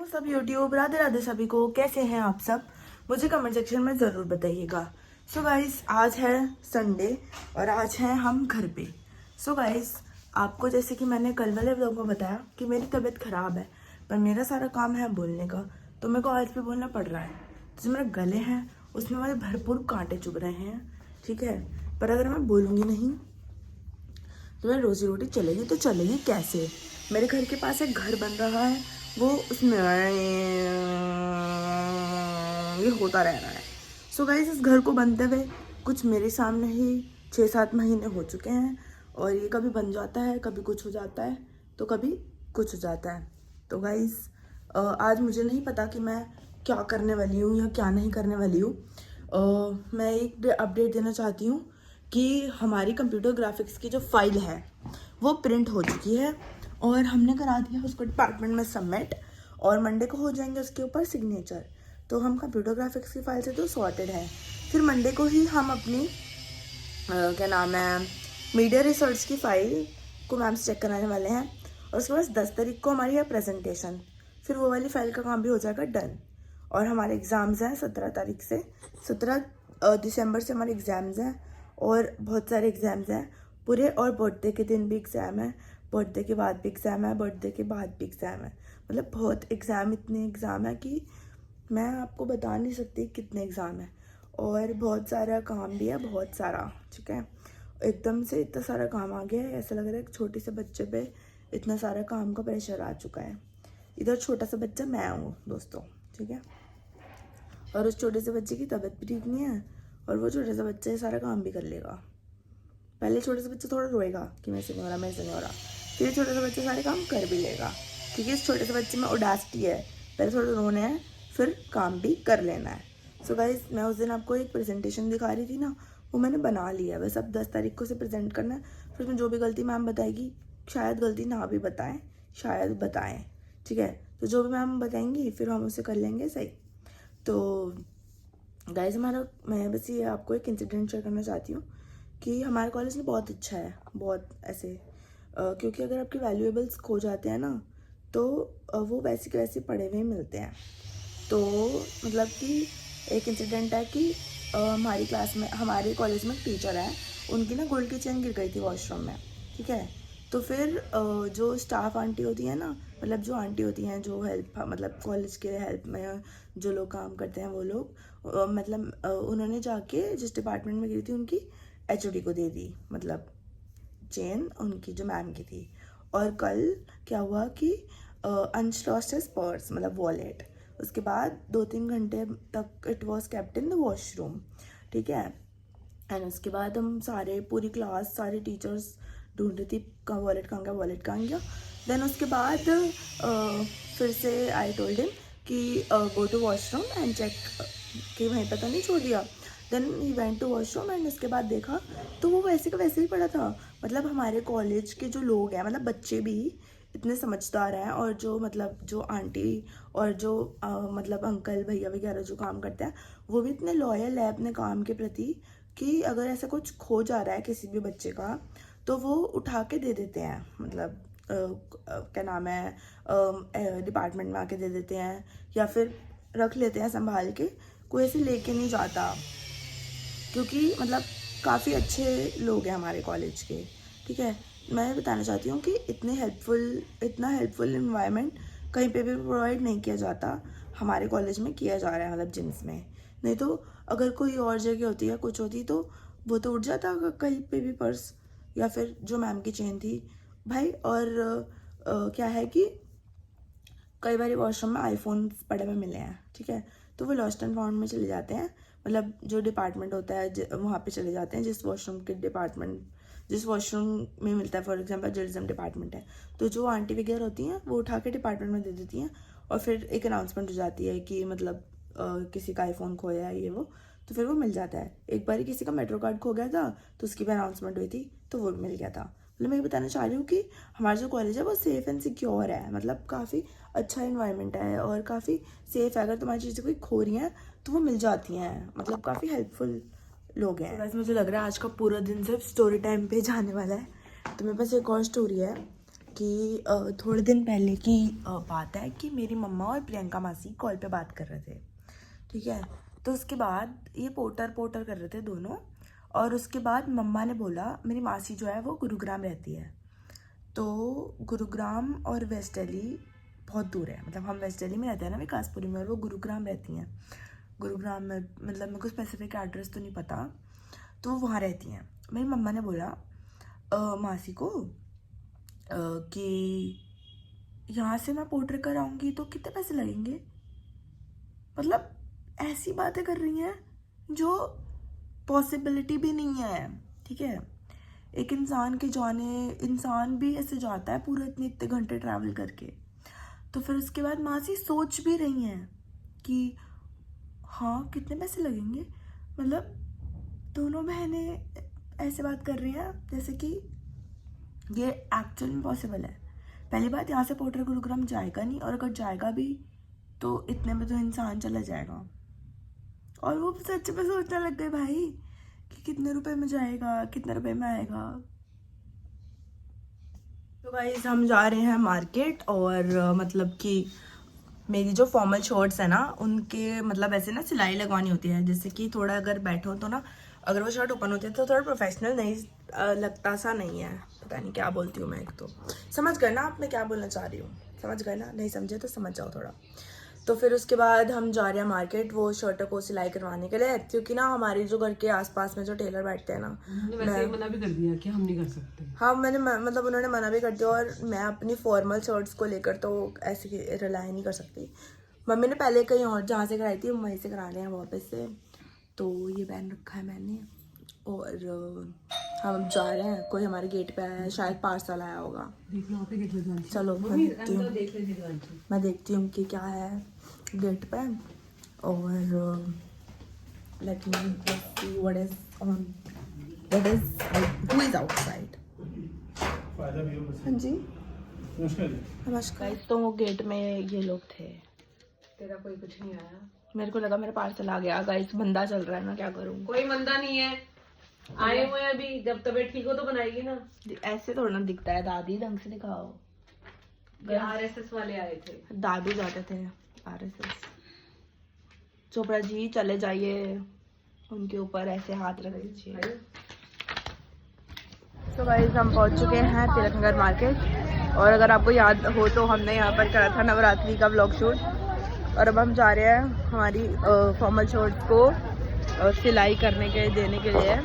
सब यूट्यूब, राधे राधे सभी को। कैसे हैं आप सब? मुझे कमेंट सेक्शन में ज़रूर बताइएगा। सो गाइस, आज है संडे और आज हैं हम घर पे। सो गाइस, आपको जैसे कि मैंने कल वाले व्लॉग में बताया कि मेरी तबीयत ख़राब है, पर मेरा सारा काम है बोलने का, तो मेरे को आज भी बोलना पड़ रहा है। तो जो मेरे गले हैं उसमें मुझे भरपूर कांटे चुभ रहे हैं, ठीक है। पर अगर मैं बोलूँगी नहीं तो मेरी रोजी रोटी चलेगी, तो चलेगी कैसे? मेरे घर के पास एक घर बन रहा है, वो उसमें ये होता रह रहा है। सो गाइस, इस घर को बनते हुए कुछ मेरे सामने ही 6-7 महीने हो चुके हैं और ये कभी बन जाता है, कभी कुछ हो जाता है, तो कभी कुछ हो जाता है। तो गाइस, आज मुझे नहीं पता कि मैं क्या करने वाली हूँ या क्या नहीं करने वाली हूँ। मैं एक अपडेट देना चाहती हूँ कि हमारी कंप्यूटर ग्राफिक्स की जो फाइल है वो प्रिंट हो चुकी है और हमने करा दिया उसको डिपार्टमेंट में सबमिट, और मंडे को हो जाएंगे उसके ऊपर सिग्नेचर। तो हम कंप्यूटर ग्राफिक्स की फाइल से तो सॉर्टेड है। फिर मंडे को ही हम अपनी क्या नाम है, मीडिया रिसर्च की फाइल को मैम से चेक कराने वाले हैं, और उसके बाद 10 तारीख को हमारी है प्रेजेंटेशन। फिर वो वाली फाइल का काम भी हो जाएगा डन। और हमारे एग्ज़ाम्स हैं 17 तारीख से, 17 दिसंबर से हमारे एग्ज़ाम्स हैं, और बहुत सारे एग्ज़ाम्स हैं पूरे। और बर्थडे के दिन भी एग्ज़ाम है, बर्थडे के बाद भी एग्ज़ाम है, बर्थडे के बाद भी एग्ज़ाम है। मतलब बहुत एग्ज़ाम, इतने एग्ज़ाम है कि मैं आपको बता नहीं सकती कितने एग्ज़ाम है। और बहुत सारा काम भी है, बहुत सारा, ठीक है। एकदम से इतना सारा काम आ गया है, ऐसा लग रहा है कि छोटे से बच्चे पे इतना सारा काम का प्रेशर आ चुका है। इधर छोटा सा बच्चा मैं हूँ दोस्तों, ठीक है। और उस छोटे से बच्चे की तबीयत भी ठीक नहीं है, और वो छोटा सा बच्चा ये सारा काम भी कर लेगा। पहले छोटे से बच्चा थोड़ा रोएगा कि मेरे से नहीं हो रहा, मेरे से नहीं हो रहा, फिर छोटे से बच्चा सारे काम कर भी लेगा, क्योंकि इस छोटे से बच्चे में ऑडेसिटी है। पहले थोड़ा रोना है, फिर काम भी कर लेना है। सो गाइस, मैं उस दिन आपको एक प्रेजेंटेशन दिखा रही थी ना, वो मैंने बना लिया है। बस अब 10 तारीख को से प्रेजेंट करना है। फिर उसमें जो भी गलती मैम बताएगी, शायद गलती ना भी बताएं, शायद बताएं, ठीक है। तो जो भी मैम बताएंगी फिर हम उसे कर लेंगे सही। तो गाइस, मैं बस ये आपको एक इंसिडेंट शेयर करना चाहती हूँ कि हमारे कॉलेज में बहुत अच्छा है, बहुत ऐसे क्योंकि अगर आपके वैल्यूएबल्स खो जाते हैं ना, तो वो वैसे के वैसे पड़े हुए मिलते हैं। तो मतलब कि एक इंसिडेंट है कि हमारी क्लास में, हमारे कॉलेज में टीचर है, उनकी ना गोल्ड की चेन गिर गई थी वॉशरूम में, ठीक है। तो फिर जो स्टाफ आंटी होती है ना, मतलब जो आंटी होती हैं जो हेल्प, मतलब कॉलेज के हेल्प में जो लोग काम करते हैं, वो लोग उन्होंने जाके जिस डिपार्टमेंट में गिरी थी उनकी एचओडी को दे दी, मतलब चेन उनकी जो मैम की थी। और कल क्या हुआ कि अंश लॉस्ट हिज पर्स, मतलब वॉलेट। उसके बाद 2-3 घंटे तक it was kept in the washroom, ठीक है। एंड उसके बाद हम सारे, पूरी क्लास, सारे टीचर्स ढूंढ रही थी कहाँ वॉलेट, कहाँ गया वॉलेट, कहाँ गया। देन उसके बाद फिर से आई टोल्ड हिम कि go to washroom and check, कि वहीं पर तो नहीं छोड़ दिया। Then he went to washroom and उसके बाद देखा तो वो वैसे का वैसे ही पड़ा था। मतलब हमारे कॉलेज के जो लोग हैं, मतलब बच्चे भी इतने समझदार हैं, और जो मतलब जो आंटी और जो मतलब अंकल भैया वगैरह जो काम करते हैं, वो भी इतने लॉयल है अपने काम के प्रति कि अगर ऐसा कुछ खो जा रहा है किसी भी बच्चे का, तो वो उठा के दे देते हैं। मतलब क्या नाम है, डिपार्टमेंट में आके दे देते हैं, या फिर रख लेते हैं संभाल के, कोई ऐसे लेके नहीं जाता। क्योंकि मतलब काफ़ी अच्छे लोग हैं हमारे कॉलेज के, ठीक है। मैं बताना चाहती हूँ कि इतना हेल्पफुल इन्वायरमेंट कहीं पे भी प्रोवाइड नहीं किया जाता, हमारे कॉलेज में किया जा रहा है, मतलब जिम्स में। नहीं तो अगर कोई और जगह होती है, कुछ होती, तो वो तो उठ जाता कहीं पे भी पर्स, या फिर जो मैम की चेन थी भाई। और क्या है कि कई बार वॉशरूम में आईफोन पड़े हुए मिले हैं, ठीक है। तो वो लॉस्ट एंड फाउंड में चले जाते हैं, मतलब जो डिपार्टमेंट होता है वहाँ पे चले जाते हैं, जिस वॉशरूम में मिलता है। फॉर एग्जांपल जर्नलिज्म डिपार्टमेंट है, तो जो आंटी वगैरह होती हैं वो उठा के डिपार्टमेंट में दे देती हैं, और फिर एक अनाउंसमेंट हो जाती है कि मतलब किसी का आईफोन खोया है ये वो, तो फिर वो मिल जाता है। एक बार किसी का मेट्रो कार्ड खो गया था, तो उसकी भी अनाउंसमेंट हुई थी, तो वो मिल गया था। मतलब मैं ये बताना चाह रही हूँ कि हमारा जो कॉलेज है वो सेफ़ एंड सिक्योर है, मतलब काफ़ी अच्छा इन्वायरमेंट है और काफ़ी सेफ़ है। अगर तुम्हारी चीज़ें कोई खो रही हैं तो वो मिल जाती हैं, मतलब काफ़ी हेल्पफुल लोग हैं। वैसे मुझे लग रहा है आज का पूरा दिन सिर्फ स्टोरी टाइम पे जाने वाला है। तो मेरे पास एक और स्टोरी है कि थोड़े दिन पहले की बात है कि मेरी मम्मा और प्रियंका मासी कॉल पे बात कर रहे थे, ठीक है। तो उसके बाद ये पोटर कर रहे थे दोनों, और उसके बाद मम्मा ने बोला, मेरी मासी जो है वो गुरुग्राम रहती है, तो गुरुग्राम और वेस्ट दिल्ली बहुत दूर है, मतलब हम वेस्ट दिल्ली में रहते हैं ना विकासपुरी में, और वो गुरुग्राम रहती हैं। गुरुग्राम में मतलब मेरे को स्पेसिफिक एड्रेस तो नहीं पता, तो वो वहाँ रहती हैं। मेरी मम्मा ने बोला मासी को कि यहाँ से मैं पोर्टर कर आऊँगी तो कितने पैसे लगेंगे। मतलब ऐसी बातें कर रही हैं जो पॉसिबिलिटी भी नहीं है, ठीक है। एक इंसान के जाने, इंसान भी ऐसे जाता है पूरे इतने घंटे ट्रैवल करके। तो फिर उसके बाद मासी सोच भी रही हैं कि हाँ कितने पैसे लगेंगे। मतलब दोनों बहनें ऐसे बात कर रही हैं जैसे कि ये एक्चुअल में पॉसिबल है। पहली बात, यहाँ से पोर्टर गुरुग्राम जाएगा नहीं, और अगर जाएगा भी तो इतने में तो इंसान चला जाएगा। और वो सच में सोचने लग गए भाई कि कितने रुपए में जाएगा, कितने रुपए में आएगा। तो गाइस हम जा रहे हैं मार्केट, और मतलब कि मेरी जो फॉर्मल शर्ट्स है ना, उनके मतलब ऐसे ना सिलाई लगवानी होती है, जैसे कि थोड़ा अगर बैठो तो ना, अगर वो शर्ट ओपन होती है तो थोड़ा प्रोफेशनल नहीं लगता सा नहीं है। पता नहीं क्या बोलती हूँ मैं, एक तो समझ गए ना आप मैं क्या बोलना चाह रही हूँ, समझ गए ना, नहीं समझे तो समझ जाओ थोड़ा। तो फिर उसके बाद हम जा रहे हैं मार्केट वो शर्टों को सिलाई करवाने के लिए, क्योंकि ना हमारी जो घर के आसपास में जो टेलर बैठते हैं ना, वैसे मना भी कर दिया कि हम नहीं कर सकते। हाँ मैंने मतलब उन्होंने मना भी कर दिया, और मैं अपनी फॉर्मल शर्ट्स को लेकर तो ऐसे रिलाई नहीं कर सकती। मम्मी ने पहले कहीं और जहाँ से कराई थी वहीं से करा रहे हैं वापस से। तो ये पहन रखा है मैंने, और हम जा रहे हैं। कोई हमारे गेट पे आया है, शायद पार्सल आया होगा। चलो मैं देखती हूँ कि क्या है गेट पे, और let me see what is on, what is who is outside. हाँ जी नमस्कार। तो वो गेट में ये लोग थे। तेरा कोई कुछ नहीं आया? मेरे को लगा मेरा पार्सल आ गया। गाइस बंदा चल रहा है ना, क्या करूँ। कोई मंदा नहीं है, आए हुए हैं अभी, जब तबीयत ठीक हो तो बनाएगी ना। ऐसे थोड़ा ना दिखता है दादी, ढंग से दिखाओ। आरएसएस वाले आए थे, दादू जाते थे आरएसएस। चोपड़ा जी चले जाइए, उनके ऊपर ऐसे हाथ रख दीजिए। तो गाइस हम पहुंच चुके हैं तिलक नगर मार्केट, और अगर आपको याद हो तो हमने यहाँ पर करा था नवरात्रि का व्लॉग शूट, और अब हम जा रहे हैं हमारी फॉर्मल शर्ट्स को सिलाई करने के देने के लिए,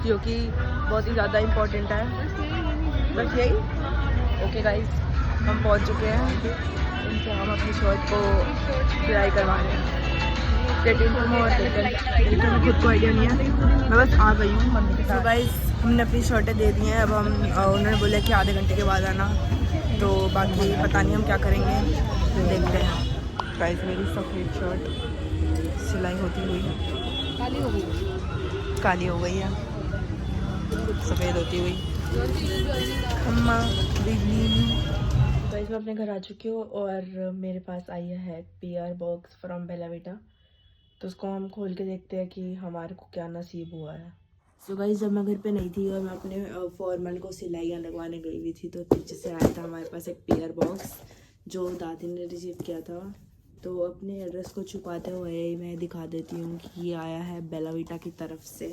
जो कि बहुत ही ज़्यादा इम्पोर्टेंट है। बस यही। ओके गाइस हम पहुंच चुके हैं, इनसे हम अपनी शर्ट को सिलाई करवा रहे हैं। खुद को आइडिया नहीं है, मैं बस आ गई हूँ मम्मी के साथ। गाइस हमने अपनी शर्टें दे दी हैं, अब हम उन्होंने बोला कि आधे घंटे के बाद आना, तो बाकी पता नहीं हम क्या करेंगे, देखते हैं। गाइस मेरी सफ़ेद शर्ट सिलाई होती हुई काली हो गई है सफ़ेद होती हुई। अम्मा गाइस मैं अपने घर आ चुकी हूँ, और मेरे पास आई है PR box from Bella Vita, तो उसको हम खोल के देखते हैं कि हमारे को क्या नसीब हुआ है। सो गाइस जब मैं घर पे नहीं थी और मैं अपने फॉर्मल को सिलाइयाँ लगवाने गई हुई थी, तो पीछे से आया था हमारे पास एक PR बॉक्स जो दादी ने रिसीव किया था। तो अपने एड्रेस को छुपाते हुए मैं दिखा देती हूँ कि ये आया है बेला वीटा की तरफ से,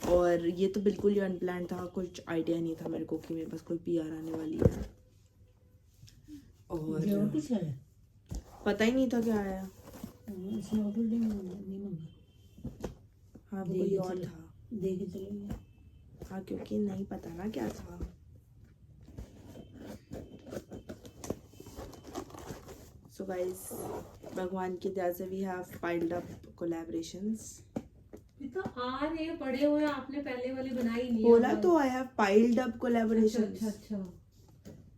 और ये तो बिल्कुल ही अनप्लान था, कुछ आइडिया नहीं था मेरे को कि मेरे पास कोई PR आने वाली है, और पता ही नहीं था क्या आया। हाँ वो कोई और था, देखे चलेंगे। हाँ क्योंकि नहीं पता ना क्या था। सो गाइस भगवान की दया से we have piled up collaborations. तो आ रहे पड़े हुए, आपने पहले वाली बनाई नहीं। बोला तो I have piled up collaborations. अच्छा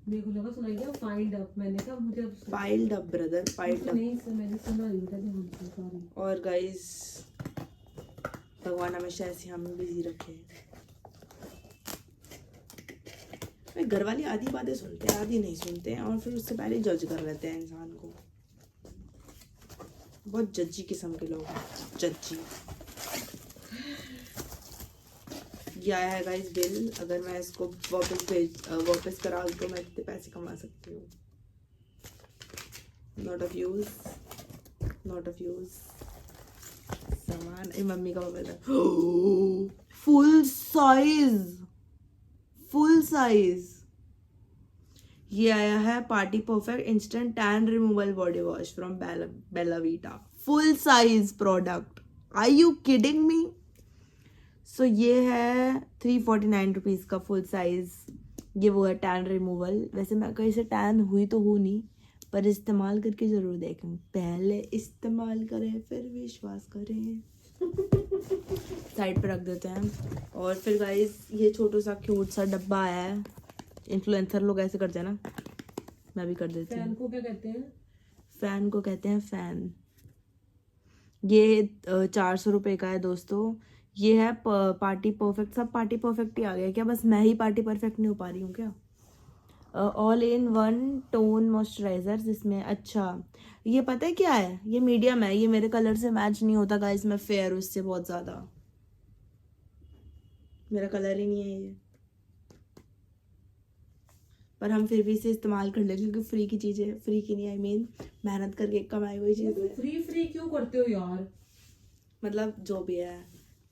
मेरे को लगा सुनाई दिया पाइल्ड अप, मैंने कहा मुझे piled up brother, piled up नहीं सर, मैंने सुना नहीं था, सॉरी। और गाइस भगवान हमेशा ऐसे हमें बिजी रखे। घर वाले आधी बातें सुनते हैं, आधी नहीं सुनते हैं, और फिर उससे पहले जज कर लेते हैं इंसान को। बहुत जज्जी किस्म के लोग हैं, जज्जी। ये आया है गाइस बिल। अगर मैं इसको वापस करा तो मैं कितने पैसे कमा सकती हूँ। नॉट ऑफ यूज सामान। मम्मी का मोबाइल है। फुल साइज ये आया है party perfect instant tan removal body wash from Bella Vita. Full size product, are you kidding me? So ये है 349 रुपीज़ का फुल साइज। ये वो है टैन रिमूवल। वैसे मैं कहीं से टैन हुई तो हूँ नहीं, पर इस्तेमाल करके ज़रूर देखें। पहले इस्तेमाल करें फिर विश्वास करें। साइड पे रख देते हैं। और फिर गाइस ये छोटा सा क्यूट सा डब्बा आया है। इन्फ्लुएंसर लोग ऐसे करते हैं ना, मैं भी कर देती हूँ। फैन को क्या कहते हैं? फैन को कहते हैं फैन। ये 400 रुपये का है दोस्तों। ये है पार्टी परफेक्ट। सब पार्टी परफेक्ट ही आ गया क्या? बस मैं ही पार्टी परफेक्ट नहीं हो पा रही हूँ क्या? All in one tone moisturiser जिसमें, अच्छा ये पता है क्या है? ये मीडियम है। ये मेरे कलर से मैच नहीं होता गाइस। मैं फेयर हूँ इससे बहुत ज़्यादा, मेरा कलर ही नहीं है ये। पर हम फिर भी इसे इस्तेमाल कर लेंगे क्योंकि फ्री की चीज़ें, फ्री की नहीं, आई मीन मेहनत करके कमाई हुई चीज़ है। फ्री क्यों करते हो यार? मतलब जो भी है।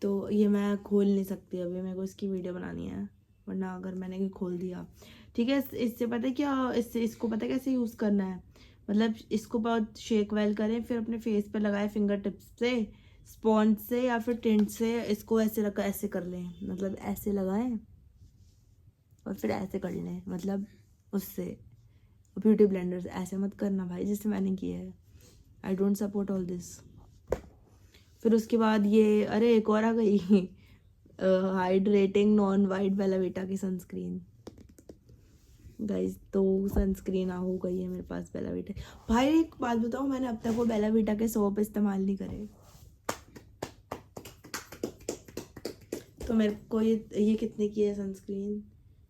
तो ये मैं खोल नहीं सकती अभी, मेरे को इसकी वीडियो बनानी है, वरना अगर मैंने खोल दिया ठीक है। इससे पता है क्या, इसको पता है कैसे यूज़ करना है? मतलब इसको बहुत शेक वेल करें, फिर अपने फेस पे लगाए फिंगर टिप्स से, स्पॉन्ज से या फिर टिंट से। इसको ऐसे रखा, ऐसे कर लें, मतलब ऐसे लगाएं और फिर ऐसे कर लें, मतलब उससे। ब्यूटी ब्लेंडर से ऐसे मत करना भाई जैसे मैंने किया है। I don't support all this. फिर उसके बाद ये, अरे एक और आ गई hydrating non white Bella Vita की सनस्क्रीन। गाइस तो सनस्क्रीन हो गई है मेरे पास बेला वीटा। भाई एक बात बताओ, मैंने अब तक वो बेला वीटा के सोप इस्तेमाल नहीं करे। तो मेरे को ये कितने की है सनस्क्रीन?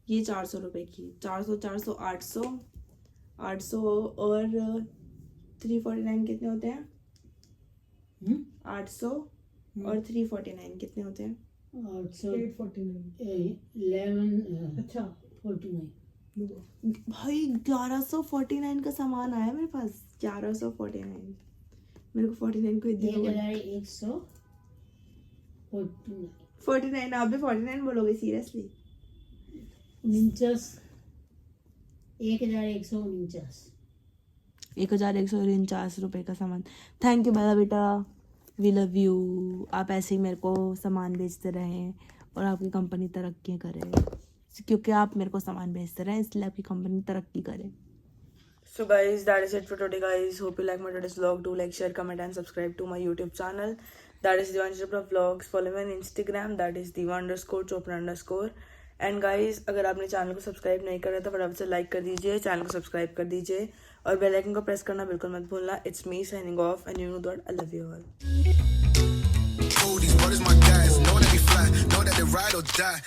ये 400 रुपये की। 400 400 800 800 और 349 कितने होते हैं? 800 और 349 कितने होते हैं? 849 11 अच्छा 49। भाई 1149 का सामान आया मेरे पास। 1149 मेरे को 49 को 49 आप भी 49 बोलोगे सीरियसली? 1149 रुपये का सामान। थैंक यू बेला बेटा, वी लव यू। आप ऐसे ही मेरे को सामान बेचते रहें और आपकी कंपनी तरक्की करे, क्योंकि आप मेरे को सामान बेचते रहें इसलिए आपकी कंपनी तरक्की करे। So guys, that is it for today guys. Hope you like my today's vlog. Do like, share, comment and subscribe to my YouTube channel. That is Divanshi Chopra Vlogs. Follow me on Instagram. That is diva_chopra_. And guys, अगर आपने channel को subscribe नहीं करा तो फटाफट से like कर दीजिए, चैनल को सब्सक्राइब कर दीजिए और बेल आइकन को प्रेस करना बिल्कुल मत भूलना। It's me signing off and you know that I love you all. These brothers my guys, know that we fly, know that they ride or die.